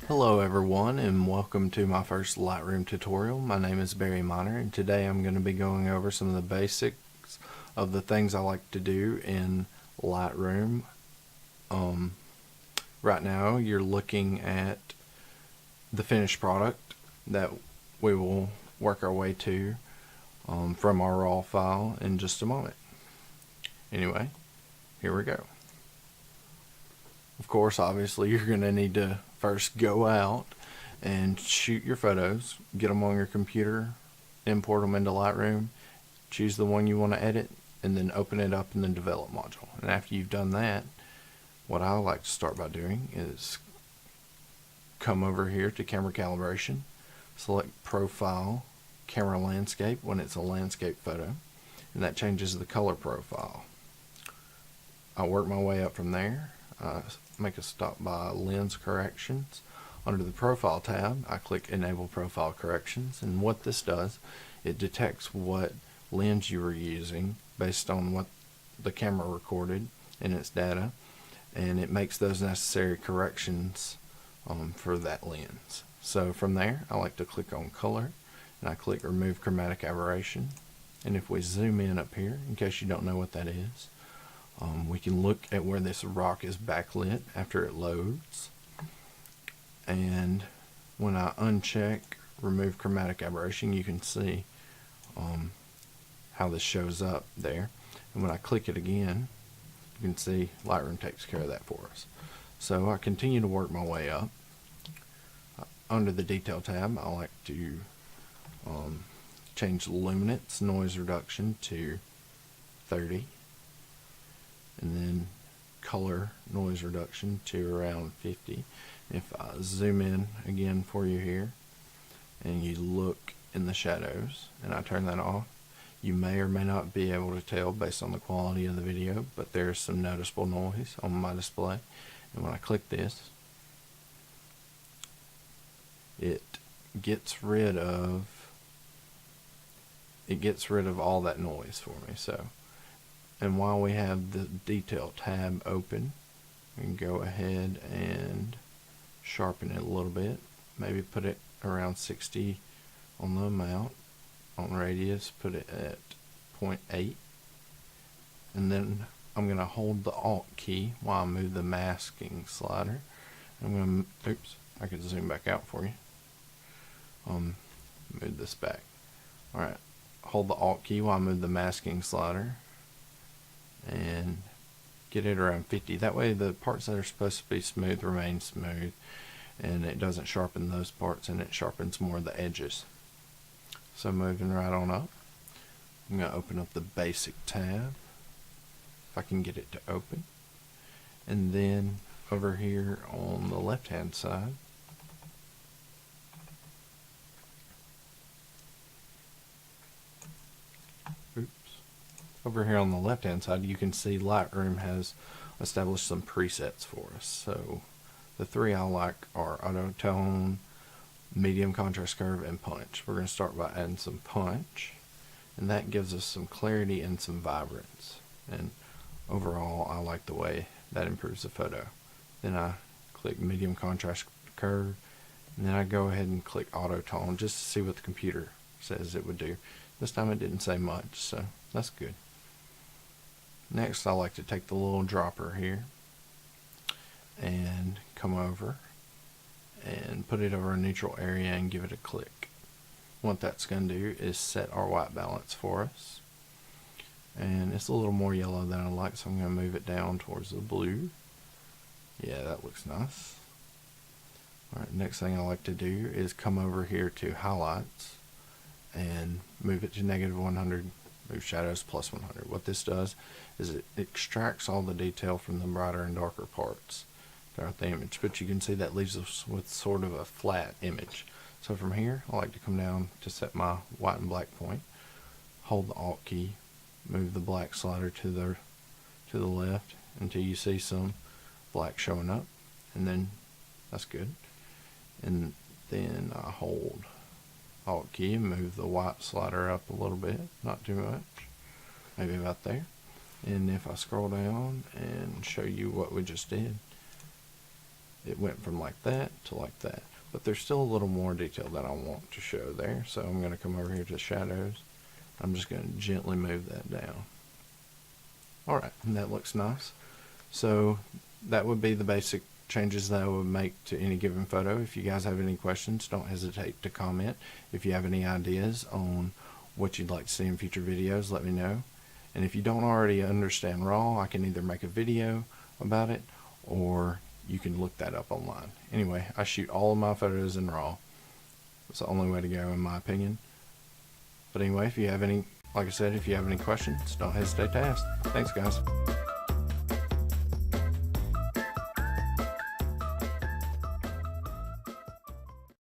Hello everyone and welcome to my first Lightroom tutorial. My name is Barry Miner and today I'm going to be going over some of the basics of the things I like to do in Lightroom. Right now you're looking at the finished product that we will work our way to from our raw file in just a moment. Anyway, here we go. Of course, obviously, you're going to need to first go out and shoot your photos, get them on your computer, import them into Lightroom, choose the one you want to edit, and then open it up in the Develop module. And after you've done that, what I like to start by doing is come over here to Camera Calibration, select Profile, Camera Landscape when it's a landscape photo, and that changes the color profile. I'll work my way up from there. Make a stop by Lens Corrections. Under the Profile tab, I click Enable Profile Corrections, and what this does, it detects what lens you were using based on what the camera recorded in its data, and it makes those necessary corrections for that lens. So from there, I like to click on Color, and I click Remove Chromatic Aberration. And if we zoom in up here, in case you don't know what that is, we can look at where this rock is backlit after it loads. And when I uncheck Remove Chromatic Aberration, you can see how this shows up there. And when I click it again, you can see Lightroom takes care of that for us. So I continue to work my way up. Under the Detail tab, I like to change luminance noise reduction to 30. And then color noise reduction to around 50. If I zoom in again for you here and you look in the shadows and I turn that off, you may or may not be able to tell based on the quality of the video, but there's some noticeable noise on my display. And when I click this, it gets rid of all that noise for me. And while we have the Detail tab open, we can go ahead and sharpen it a little bit. Maybe put it around 60 on the amount. On radius, put it at 0.8. And then I'm going to hold the Alt key while I move the masking slider. I'm going to, oops, I could zoom back out for you. Move this back. Alright, hold the Alt key while I move the masking slider and get it around 50. That way the parts that are supposed to be smooth remain smooth and it doesn't sharpen those parts, and it sharpens more of the edges. So moving right on up, I'm going to open up the Basic tab if I can get it to open, and then over here on the left hand side, over here on the left hand side, you can see Lightroom has established some presets for us. So the three I like are Auto Tone, Medium Contrast Curve, and Punch. We're going to start by adding some Punch, and that gives us some clarity and some vibrance. And overall, I like the way that improves the photo. Then I click Medium Contrast Curve, and then I go ahead and click Auto Tone just to see what the computer says it would do. This time it didn't say much, so that's good. Next, I like to take the little dropper here and come over and put it over a neutral area and give it a click. What that's going to do is set our white balance for us. And it's a little more yellow than I like, so I'm going to move it down towards the blue. Yeah, that looks nice. Alright, next thing I like to do is come over here to Highlights and move it to -100. Move shadows plus 100. What this does is it extracts all the detail from the brighter and darker parts throughout the image, but you can see that leaves us with sort of a flat image. So from here, I like to come down to set my white and black point, hold the Alt key, move the black slider to the left until you see some black showing up, and then that's good. And then I hold Alt key and move the white slider up a little bit, not too much, maybe about there. And if I scroll down and show you what we just did, it went from like that to like that. But there's still a little more detail that I want to show there. So I'm going to come over here to shadows. I'm just going to gently move that down. Alright, and that looks nice. So that would be the basic changes that I would make to any given photo. If you guys have any questions, don't hesitate to comment. If you have any ideas on what you'd like to see in future videos, let me know. And if you don't already understand RAW, I can either make a video about it or you can look that up online. Anyway, I shoot all of my photos in RAW. It's the only way to go in my opinion. But anyway, if you have any, like I said, if you have any questions, don't hesitate to ask. Thanks guys.